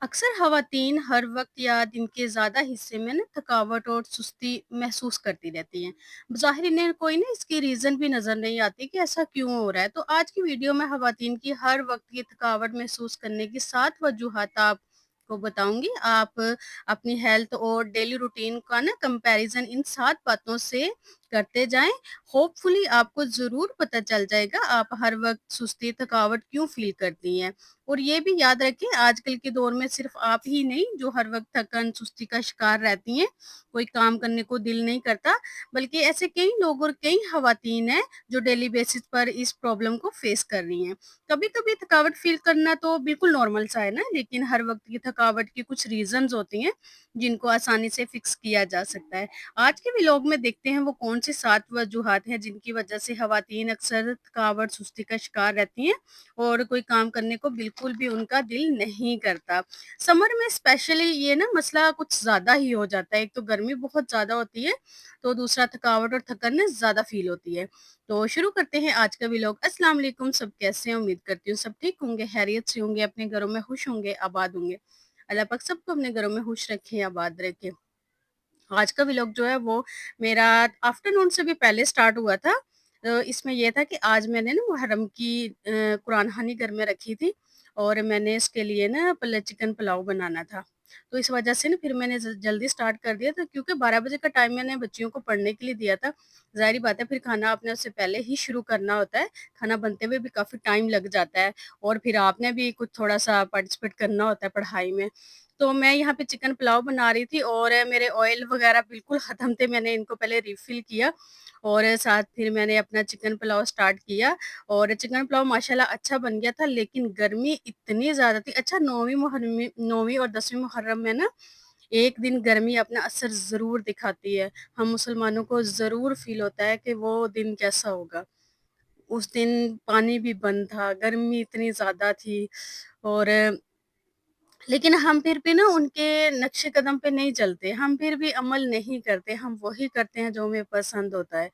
अक्सर ख़वातीन हर वक़्त या दिन के ज़्यादा हिस्से में ना थकावट और सुस्ती महसूस करती रहती हैं। ज़ाहिर इन्हें कोई ना इसकी रीज़न भी नज़र नहीं आती कि ऐसा क्यों हो रहा है। तो आज की वीडियो में ख़वातीन की हर वक़्त की थकावट महसूस करने की 7 वजूहात आपको बताऊँगी। आप अपनी हेल्थ और डेली रूटीन का ना कंपैरिज़न इन 7 बातों से करते जाएँ। होपफुली आपको ज़रूर पता चल जाएगा आप हर वक़्त सुस्ती, थकावट क्यों फ़ील करती हैं। और ये भी याद रखें आजकल के दौर में सिर्फ आप ही नहीं जो हर वक़्त थकन, सुस्ती का शिकार रहती हैं, कोई काम करने को दिल नहीं करता, बल्कि ऐसे कई लोग और कई ख़वातीन हैं जो डेली बेसिस पर इस प्रॉब्लम को फ़ेस कर रही हैं। कभी-कभी थकावट फ़ील करना तो बिल्कुल नॉर्मल सा है ना, लेकिन हर वक़्त की थकावट की कुछ रीज़न्स होती हैं, जिनको आसानी से फ़िक्स किया जा सकता है। आज के व्लॉग में देखते हैं वो कौन-सी 7 वजूहात हैं जिनकी वज़ह से ख़वातीन अक्सर थकावट, सुस्ती का शिकार रहती हैं और कोई काम करने को बिल्कुल भी उनका दिल नहीं करता। समर में स्पेशली ये ना मसला कुछ ज़्यादा ही हो जाता है। एक तो गर्मी बहुत ज़्यादा होती है, तो दूसरा थकावट और थकन ना ज़्यादा फ़ील होती है। तो शुरू करते हैं आज का व्लॉग। अस्सलाम वालेकुम, सब कैसे हैं? उम्मीद करती हूँ सब ठीक होंगे, खैरियत से होंगे, अपने घरों में खुश होंगे, आबाद होंगे। अल्लाह पाक सबको अपने घरों में खुश रखे, आबाद रखे। आज का व्लॉग जो है वो मेरा आफ्टरनून से भी पहले स्टार्ट हुआ था। इसमें ये था कि आज मैंने ना मुहर्रम की कुरान खानी घर में रखी थी और मैंने इसके लिए ना चिकन पुलाव बनाना था। तो इस वजह से ना फिर मैंने जल्दी स्टार्ट कर दिया था क्योंकि 12 बजे का टाइम मैंने बच्चियों को पढ़ने के लिए दिया था। ज़ाहिर बात है फिर खाना आपने उससे पहले ही शुरू करना होता है। खाना बनते हुए भी काफ़ी टाइम लग जाता है और फिर आपने भी कुछ थोड़ा-सा पार्टिसिपेट करना होता है पढ़ाई में। तो मैं यहाँ पे चिकन पुलाव बना रही थी और मेरे ऑयल वगैरह बिल्कुल ख़त्म थे, मैंने इनको पहले रिफ़िल किया और साथ फिर मैंने अपना चिकन पुलाव स्टार्ट किया और चिकन पुलाव माशाल्लाह अच्छा बन गया था, लेकिन गर्मी इतनी ज़्यादा थी। अच्छा 9वीं और 10वीं मुहर्रम में ना 1 दिन गर्मी अपना असर ज़रूर दिखाती है। हम मुसलमानों को ज़रूर फ़ील होता है कि वो दिन कैसा होगा। उस दिन पानी भी बंद था, गर्मी इतनी ज़्यादा थी और लेकिन हम फिर भी ना उनके नक्शे कदम पे नहीं चलते, हम फिर भी अमल नहीं करते, हम वही करते हैं जो हमें पसंद होता है।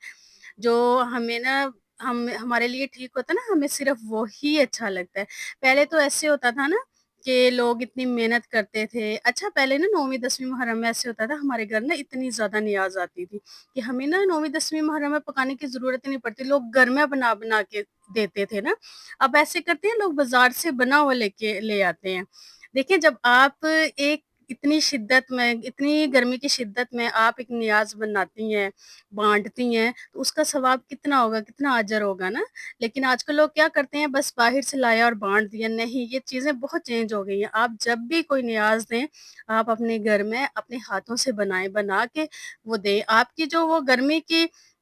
जो हमें ना हम हमारे लिए ठीक होता है ना, हमें सिर्फ़ वही अच्छा लगता है। पहले तो ऐसे होता था ना कि लोग इतनी मेहनत करते थे। अच्छा पहले ना 9वीं 10वीं मुहर्रम में ऐसे होता था हमारे घर ना इतनी ज़्यादा नियाज़ आती थी कि हमें ना 9वीं 10वीं मुहर्रम में पकाने की ज़रूरत ही नहीं पड़ती, लोग घर में बना-बना के देते थे ना। अब ऐसे करते हैं लोग बाज़ार से बना हुआ लेके ले आते हैं। देखिए जब आप एक इतनी शिद्दत में इतनी गर्मी की शिद्दत में आप एक नियाज़ बनाती हैं, बाँटती हैं, तो उसका सवाब कितना होगा, कितना अजर होगा ना। लेकिन आजकल लोग क्या करते हैं बस बाहर से लाया और बाँट दिया, नहीं ये चीज़ें बहुत चेंज हो गई हैं। आप जब भी कोई नियाज़ दें, आप अपने घर में अपने हाथों से बनाएँ, बना के वो दें। आपकी जो वो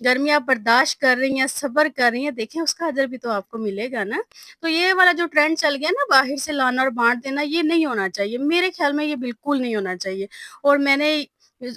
गर्मी आप बर्दाश्त कर रही हैं, सब्र कर रही हैं, देखें उसका अजर भी तो आपको मिलेगा ना। तो ये वाला जो ट्रेंड चल गया ना बाहर से लाना और बाँट देना, ये नहीं होना चाहिए। मेरे ख़्याल में ये बिल्कुल नहीं होना चाहिए और मैंने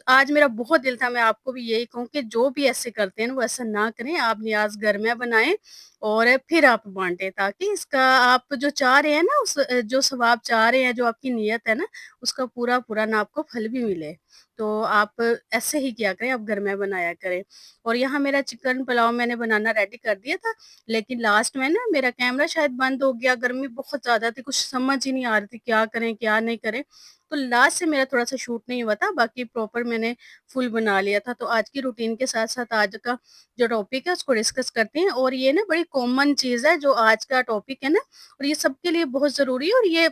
आज मेरा बहुत दिल था मैं आपको भी यही कहूँ कि जो भी ऐसे करते हैं ना, वो ऐसा ना करें। आप नियाज़ घर में बनाएँ और फिर आप बाँटें ताकि इसका आप जो चाह रहे हैं ना जो सवाब चाह रहे हैं, जो आपकी नीयत है ना, उसका पूरा-पूरा ना आपको फल भी मिले। तो आप ऐसे ही किया करें, आप घर में बनाया करें। और यहाँ मेरा चिकन पुलाव मैंने बनाना रेडी कर दिया था लेकिन लास्ट में ना मेरा कैमरा शायद बंद हो गया, गर्मी बहुत ज़्यादा थी, कुछ समझ ही नहीं आ रही थी क्या करें, क्या नहीं करें। तो लास्ट से मेरा थोड़ा-सा शूट नहीं हुआ था, बाकी प्रॉपर मैंने फुल बना लिया था। तो आज की रूटीन के साथ-साथ आज का जो टॉपिक है उसको डिस्कस करते हैं और ये ना बड़ी कॉमन चीज़ है जो आज का टॉपिक है ना और ये सबके लिए बहुत ज़रूरी है और ये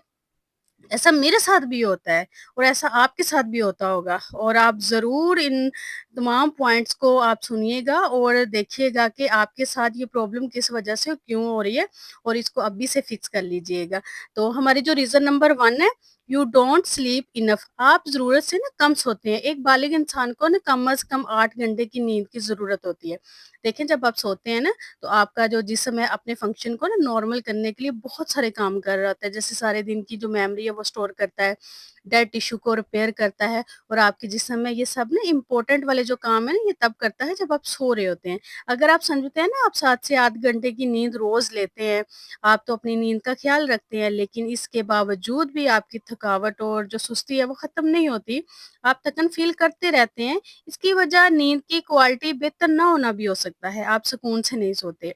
ऐसा मेरे साथ भी होता है और ऐसा आपके साथ भी होता होगा और आप ज़रूर इन तमाम पॉइंट्स को आप सुनिएगा और देखिएगा कि आपके साथ ये प्रॉब्लम किस वजह से क्यों हो रही है और इसको अभी से फिक्स कर लीजिएगा। तो हमारी जो रीज़न नंबर 1 है, यू डोंट स्लीप इनफ। आप ज़रूरत से ना कम सोते हैं। एक बालिग इंसान को ना कम से कम 8 घंटे की नींद की ज़रूरत होती है। देखें जब आप सोते हैं ना तो आपका जो जिस्म है अपने फंक्शन को ना नॉर्मल करने के लिए बहुत सारे काम कर रहा होता है। जैसे सारे दिन की जो मेमोरी है वो स्टोर करता है, डेड टिश्यू को रिपेयर करता है और आपके जिस्म में ये सब ना इम्पोर्टेंट वाले जो काम है ना ये तब करता है जब आप सो रहे होते हैं। अगर आप समझते हैं ना आप 7 से 8 घंटे की नींद रोज़ लेते हैं, आप तो अपनी नींद का ख़्याल रखते हैं लेकिन इसके बावजूद भी आपकी थकावट और जो सुस्ती है वो ख़त्म नहीं होती। आप थकन फ़ील करते रहते हैं। इसकी वजह नींद की क्वालिटी बेहतर ना होना भी हो सकता है, आप सुकून से नहीं सोते।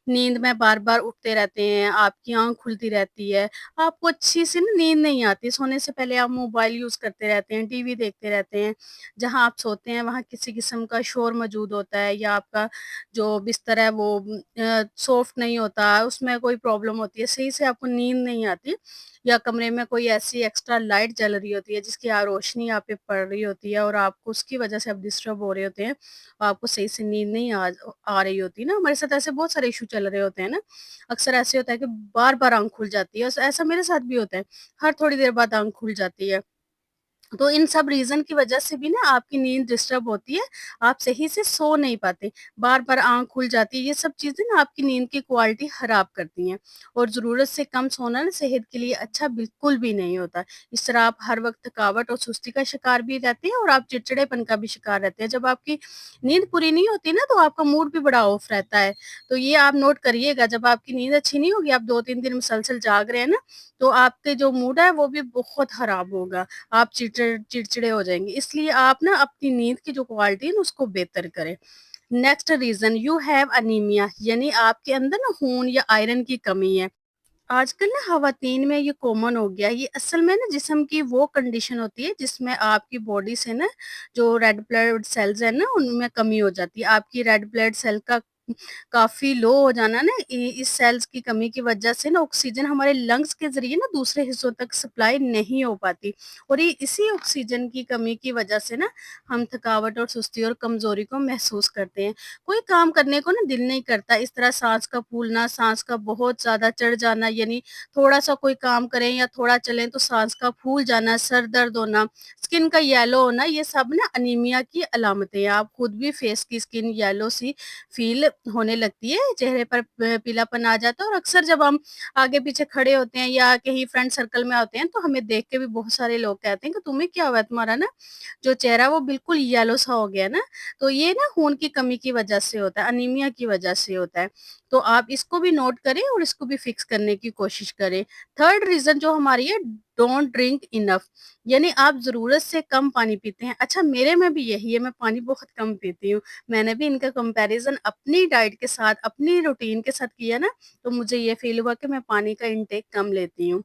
नींद में बार-बार उठते रहते हैं, आपकी आँख खुलती रहती है, आपको अच्छी से ना नींद नहीं आती, सोने से पहले आप मोबाइल यूज़ करते रहते हैं, टीवी देखते रहते हैं, जहाँ आप सोते हैं वहाँ किसी किस्म का शोर मौजूद होता है या आपका जो बिस्तर है वो सॉफ्ट नहीं होता, उसमें कोई प्रॉब्लम होती है, सही से आपको नींद नहीं आती या कमरे में कोई ऐसी एक्स्ट्रा लाइट जल रही होती है जिसकी रोशनी आप पे पड़ रही होती है और आपको उसकी वजह से आप डिस्टर्ब हो रहे होते हैं, आपको सही से नींद नहीं आ रही होती ना, हमारे साथ ऐसे बहुत सारे इश्यू चल रहे होते हैं ना। अक्सर ऐसे होता है कि बार-बार आँख खुल जाती है और ऐसा मेरे साथ भी होता है, हर थोड़ी देर बाद आँख खुल जाती है। तो इन सब रीज़न की वजह से भी ना आपकी नींद डिस्टर्ब होती है, आप सही से सो नहीं पाते, बार-बार आँख खुल जाती है, ये सब चीज़ें ना आपकी नींद की क्वालिटी खराब करती हैं और ज़रूरत से कम सोना ना सेहत के लिए अच्छा बिल्कुल भी नहीं होता। इस तरह आप हर वक़्त थकावट और सुस्ती का शिकार भी रहते हैं और आप चिड़चिड़ेपन का भी शिकार रहते हैं। जब आपकी नींद पूरी नहीं होती ना तो आपका मूड भी बड़ा ऑफ रहता है, तो ये आप नोट करिएगा जब आपकी नींद अच्छी नहीं होगी, आप 2-3 दिन मुसलसल जाग रहे हैं ना, तो आपके जो मूड है वो भी बहुत खराब होगा। आप चिड़चिड़े हो जाएँगे। इसलिए आप ना अपनी नींद की जो क्वालिटी है ना उसको बेहतर करें। Next reason you have anaemia यानी आपके अंदर ना खून या आयरन की कमी है। आजकल ना ख़वातीन में ये कॉमन हो गया है। ये असल में ना जिस्म की वो कंडीशन होती है जिसमें आपकी बॉडी से ना जो रेड ब्लड सेल्स हैं ना उनमें कमी हो जाती है। आपकी रेड ब्लड सेल का काफ़ी लो हो जाना ना इस सेल्स की कमी की वज़ह से ना ऑक्सीजन हमारे लंग्स के ज़रिए ना दूसरे हिस्सों तक सप्लाई नहीं हो पाती और ये इसी ऑक्सीजन की कमी की वज़ह से ना हम थकावट और सुस्ती और कमज़ोरी को महसूस करते हैं। कोई काम करने को ना दिल नहीं करता। इस तरह साँस का फूलना, साँस का बहुत ज़्यादा चढ़ जाना यानी थोड़ा-सा कोई काम करें या थोड़ा चलें तो साँस का फूल जाना, सर दर्द होना, स्किन का येलो होना, ये सब ना अनीमिया की अलामतें हैं। आप खुद भी फेस की स्किन येलो सी फ़ील होने लगती है, चेहरे पर पीलापन आ जाता है और अक्सर जब हम आगे-पीछे खड़े होते हैं या कहीं फ्रेंड सर्कल में होते हैं, तो हमें देख के भी बहुत सारे लोग कहते हैं कि तुम्हें क्या हुआ है? तुम्हारा ना जो चेहरा है वो बिल्कुल येलो सा हो गया है ना। तो ये ना खून की कमी की वजह से होता है, अनीमिया की वजह से होता है। तो आप इसको भी नोट करें और इसको भी फिक्स करने की कोशिश करें। थर्ड रीज़न जो हमारी है डोंट ड्रिंक इनफ यानी आप ज़रूरत से कम पानी पीते हैं। अच्छा मेरे में भी यही है, मैं पानी बहुत कम पीती हूँ। मैंने भी इनका कंपैरिज़न अपनी डाइट के साथ, अपनी रूटीन के साथ किया ना, तो मुझे ये फ़ील हुआ कि मैं पानी का इंटेक कम लेती हूँ।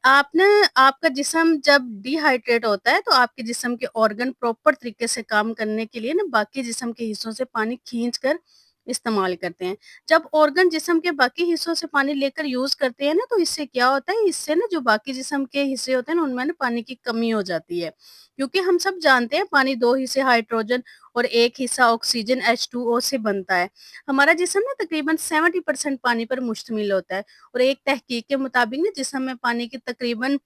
आप ना आपका जिस्म जब डिहाइड्रेट होता है, तो आपके जिस्म के ऑर्गन प्रॉपर तरीके से काम करने के लिए ना बाकी जिस्म के हिस्सों से पानी खींच कर इस्तेमाल करते हैं। जब ऑर्गन जिस्म के बाकी हिस्सों से पानी लेकर यूज़ करते हैं ना, तो इससे क्या होता है, इससे ना जो बाकी जिस्म के हिस्से होते हैं ना, उनमें ना पानी की कमी हो जाती है। क्योंकि हम सब जानते हैं पानी 2 हिस्से हाइड्रोजन और 1 हिस्सा ऑक्सीजन H2O से बनता है। हमारा जिस्म ना तकरीबन 70% पानी पर मुश्तमिल होता है और एक तहकीक के मुताबिक ना जिस्म में पानी की तकरीबन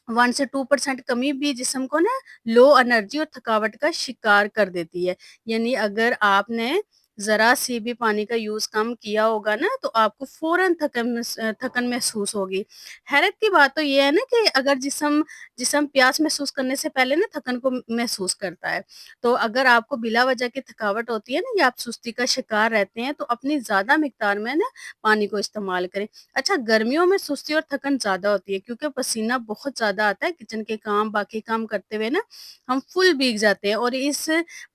1 से 2% कमी भी जिस्म को ना लो एनर्जी और थकावट का शिकार कर देती है। यानी अगर आपने ज़रा-सी भी पानी का यूज़ कम किया होगा ना, तो आपको फ़ौरन थकन महसूस होगी। हैरत की बात तो ये है ना कि अगर जिस्म जिस्म प्यास महसूस करने से पहले ना थकन को महसूस करता है। तो अगर आपको बिला वजह की थकावट होती है ना या आप सुस्ती का शिकार रहते हैं, तो अपनी ज़्यादा मिकदार में ना पानी को इस्तेमाल करें। अच्छा गर्मियों में सुस्ती और थकन ज़्यादा होती है क्योंकि पसीना बहुत ज़्यादा आता है किचन के काम, बाकी काम करते हुए ना हम फुल भीग जाते हैं और इस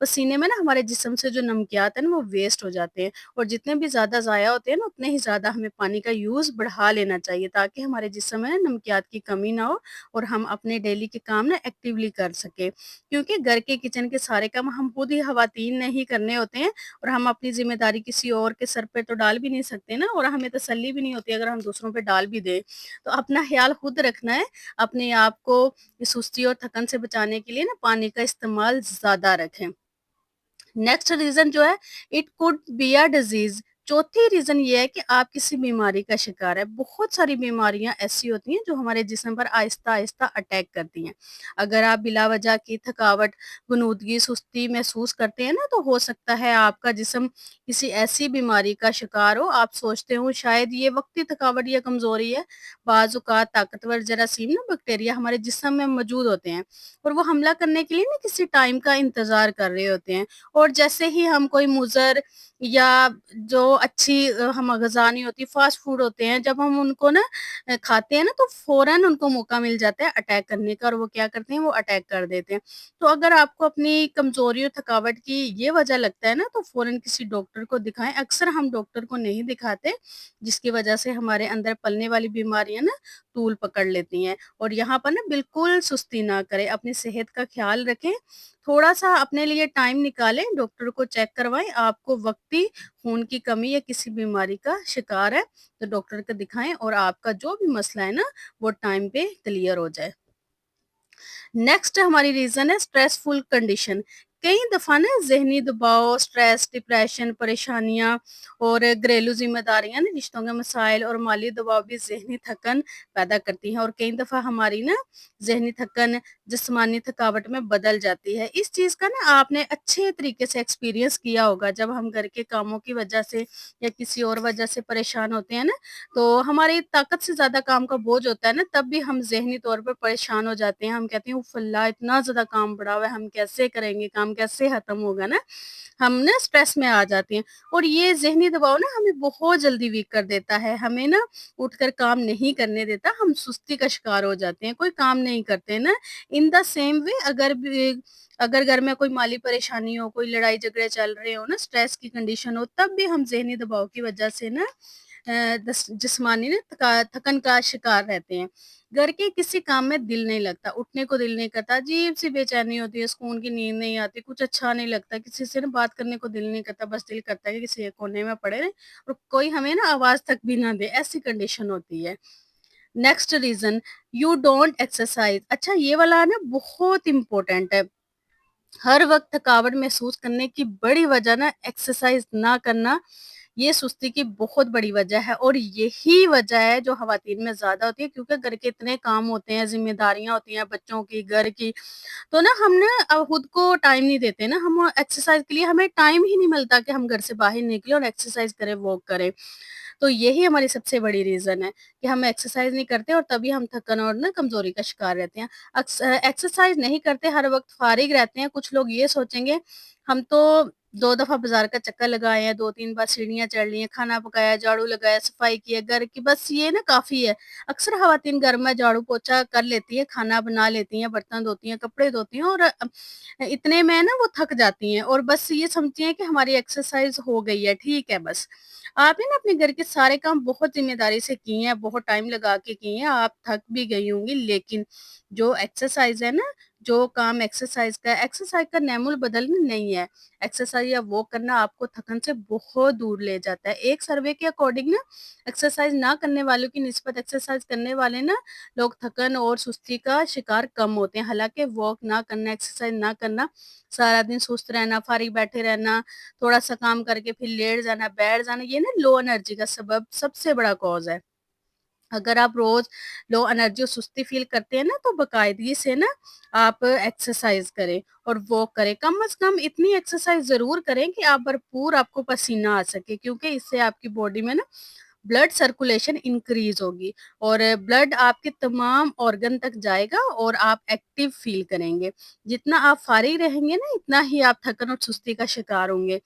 पसीने में ना हमारे जिस्म से जो नमकियात है ना वो वेस्ट हो जाते हैं और जितने भी ज़्यादा ज़ाया होते हैं ना उतने ही ज़्यादा हमें पानी का यूज़ बढ़ा लेना चाहिए ताकि हमारे जिस्म में ना नमकियात की कमी ना हो और हम अपने डेली के काम ना एक्टिवली कर सकें। क्योंकि घर के किचन के सारे काम हम खुद ही खवातीन ने ही करने होते हैं और हम अपनी ज़िम्मेदारी किसी और के सर पे तो डाल भी नहीं सकते ना और हमें तसल्ली भी नहीं होती अगर हम दूसरों पे डाल भी दें। तो अपना ख़्याल खुद रखना है, अपने आप को इस सुस्ती और थकन से बचाने के लिए ना पानी का इस्तेमाल ज़्यादा रखें। नेक्स्ट रीज़न जो है it could be a disease चौथी रीज़न ये है कि आप किसी बीमारी का शिकार है। बहुत सारी बीमारियाँ ऐसी होती हैं जो हमारे जिस्म पर आहिस्ता-आहिस्ता अटैक करती हैं। अगर आप बिला वजह की थकावट, गुनूदगी, सुस्ती महसूस करते हैं ना तो हो सकता है आपका जिस्म किसी ऐसी बीमारी का शिकार हो। आप सोचते हो शायद ये वक़्ती थकावट या कमज़ोरी है। बाज़ औक़ात ताकतवर जरासीम ना बैक्टीरिया हमारे जिस्म में मौजूद होते हैं और वो हमला करने के लिए ना किसी टाइम का इंतज़ार कर रहे होते हैं। और जैसे ही हम कोई मुज़र या जो अच्छी हम ग़िज़ा नहीं होती, फ़ास्ट फ़ूड होते हैं, जब हम उनको ना खाते हैं ना तो फ़ौरन उनको मौका मिल जाता है अटैक करने का और वो क्या करते हैं, वो अटैक कर देते हैं। तो अगर आपको अपनी कमज़ोरी और थकावट की ये वजह लगता है ना तो फ़ौरन किसी डॉक्टर को दिखाएँ। अक्सर हम डॉक्टर को नहीं दिखाते, जिसकी वजह से हमारे अंदर पलने वाली बीमारियाँ ना तूल पकड़ लेती हैं। और यहाँ पर ना बिल्कुल सुस्ती ना करें, अपनी सेहत का ख़्याल रखें, थोड़ा-सा अपने लिए टाइम निकालें, डॉक्टर को चेक करवाएँ। आपको वक़्ती खून की कमी या किसी बीमारी का शिकार है, तो डॉक्टर को दिखाएँ और आपका जो भी मसला है ना, वो टाइम पे क्लियर हो जाए। नेक्स्ट हमारी रीज़न है स्ट्रेसफुल कंडीशन। कई दफ़ा ना ज़हनी दबाव, स्ट्रेस, डिप्रेशन, परेशानियाँ और घरेलू ज़िम्मेदारियाँ ना रिश्तों के मसाइल और माली दबाव भी ज़हनी थकन पैदा करती हैं और कई दफ़ा हमारी ना ज़हनी थकन जिस्मानी थकावट में बदल जाती है। इस चीज़ का ना आपने अच्छे तरीके से एक्सपीरियंस किया होगा जब हम घर के कामों की वज़ह से या किसी और वज़ह से परेशान होते हैं ना, तो हमारी ताकत से ज़्यादा काम का बोझ होता है ना, तब भी हम ज़हनी तौर पर परेशान हो जाते हैं। हम कहते हैं उफ़ अल्लाह! इतना ज़्यादा काम पड़ा हुआ है, हम कैसे करेंगे काम, कैसे ख़त्म होगा ना? हम ना स्ट्रेस में आ जाते हैं और ये ज़हनी दबाव ना हमें बहुत जल्दी वीक कर देता है। हमें ना उठकर काम नहीं करने देता, हम सुस्ती का शिकार हो जाते हैं, कोई काम नहीं करते ना। इन द सेम वे अगर घर में कोई माली परेशानी हो, कोई लड़ाई-झगड़े चल रहे हो ना, स्ट्रेस की कंडीशन हो, तब भी हम ज़हनी दबाव की वज़ह से ना दस जिस्मानी ना थकन का शिकार रहते हैं। घर के किसी काम में दिल नहीं लगता, उठने को दिल नहीं करता, अजीब-सी बेचैनी होती है, सुकून की नींद नहीं आती, कुछ अच्छा नहीं लगता, किसी से ना बात करने को दिल नहीं करता, बस दिल करता है कि किसी एक कोने में पड़े रहें और कोई हमें ना आवाज़ तक भी ना दे, ऐसी कंडीशन होती है। Next reason, you don't exercise. अच्छा, ये वाला ना बहुत इम्पोर्टेंट है। हर वक़्त थकावट महसूस करने की बड़ी वजह ना एक्सरसाइज़ ना करना, ये सुस्ती की बहुत बड़ी वजह है और यही वजह है जो ख़वातीन में ज़्यादा होती है क्योंकि घर के इतने काम होते हैं, ज़िम्मेदारियाँ होती हैं बच्चों की, घर की, तो ना हम ना खुद को टाइम नहीं देते ना, हम एक्सरसाइज़ के लिए हमें टाइम ही नहीं मिलता कि हम घर से बाहर निकलें और एक्सरसाइज़ करें, वॉक करें। तो यही हमारी सबसे बड़ी रीज़न है कि हम एक्सरसाइज़ नहीं करते और तभी हम थकन और ना कमज़ोरी का शिकार रहते हैं। एक्सरसाइज़ नहीं करते, हर वक़्त फ़ारिग रहते हैं, कुछ लोग ये सोचेंगे हम तो 2 दफ़ा बाज़ार का चक्कर लगाए हैं, 2-3 बार सीढ़ियाँ चढ़ ली हैं, खाना पकाया, झाड़ू लगाया, सफाई की है घर की, बस ये ना काफ़ी है। अक्सर ख़वातीन घर में झाड़ू-पोछा कर लेती हैं, खाना बना लेती हैं, बर्तन धोती हैं, कपड़े धोती हैं और इतने में ना वो थक जाती हैं और बस ये समझती हैं कि हमारी एक्सरसाइज़ हो गई है, ठीक है बस। आपने ना अपने घर के सारे काम बहुत ज़िम्मेदारी से किए हैं, बहुत टाइम लगा के किए हैं, आप थक भी गई होंगी, लेकिन जो एक्सरसाइज़ है ना, जो काम एक्सरसाइज़ का नैमुल बदल नहीं है। एक्सरसाइज़ या वॉक करना आपको थकन से बहुत दूर ले जाता है। एक सर्वे के अकॉर्डिंग ना एक्सरसाइज़ ना करने वालों की निस्बत एक्सरसाइज़ करने वाले ना लोग थकन और सुस्ती का शिकार कम होते हैं। हालाँकि वॉक ना करना, एक्सरसाइज़ ना करना, सारा दिन सुस्त रहना, फ़ारिग बैठे रहना, थोड़ा-सा काम करके फिर लेट जाना, बैठ जाना, ये ना लो एनर्जी का सबब सबसे बड़ा कॉज़ है। अगर आप रोज़ लो एनर्जी और सुस्ती फ़ील करते हैं ना, तो बाकायदगी से ना आप एक्सरसाइज़ करें और वॉक करें। कम से कम इतनी एक्सरसाइज़ ज़रूर करें कि आप भरपूर आपको पसीना आ सके क्योंकि इससे आपकी बॉडी में ना ब्लड सर्कुलेशन इंक्रीज़ होगी और ब्लड आपके तमाम ऑर्गन तक जाएगा और आप एक्टिव फ़ील करेंगे। जितना आप फ़ारिग रहेंगे ना, इतना ही आप थकन और सुस्ती का शिकार होंगे।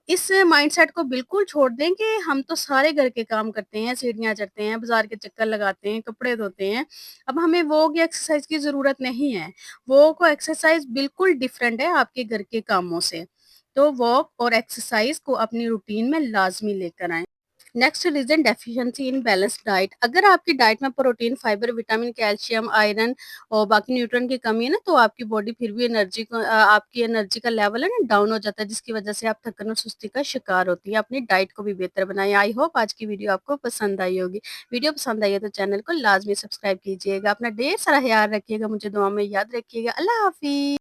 इस माइंडसेट को बिल्कुल छोड़ दें कि हम तो सारे घर के काम करते हैं, सीढ़ियाँ चढ़ते हैं, बाज़ार के चक्कर लगाते हैं, कपड़े धोते हैं। अब हमें वॉक या एक्सरसाइज़ की ज़रूरत नहीं है। वॉक और एक्सरसाइज़ बिल्कुल डिफरेंट है आपके घर के कामों से। तो वॉक और एक्सरसाइज़ को अपनी रूटीन में लाज़मी लेकर आएँ। Next reason deficiency in balanced diet. अगर आपकी डाइट में protein, fibre, vitamin, calcium, iron और बाकी न्यूट्रिएंट की कमी है ना, तो आपकी बॉडी फिर भी आपकी एनर्जी का लेवल है ना डाउन हो जाता है, जिसकी वजह से आप थकन और सुस्ती का शिकार होती है। अपनी डाइट को भी बेहतर बनाएँ। आई होप आज की वीडियो आपको पसंद आई होगी। वीडियो पसंद आई है तो चैनल को लाज़मी सब्सक्राइब कीजिएगा। अपना ढेर सारा ख़्याल रखिएगा, मुझे दुआ में याद रखिएगा। अल्लाह हाफ़िज़।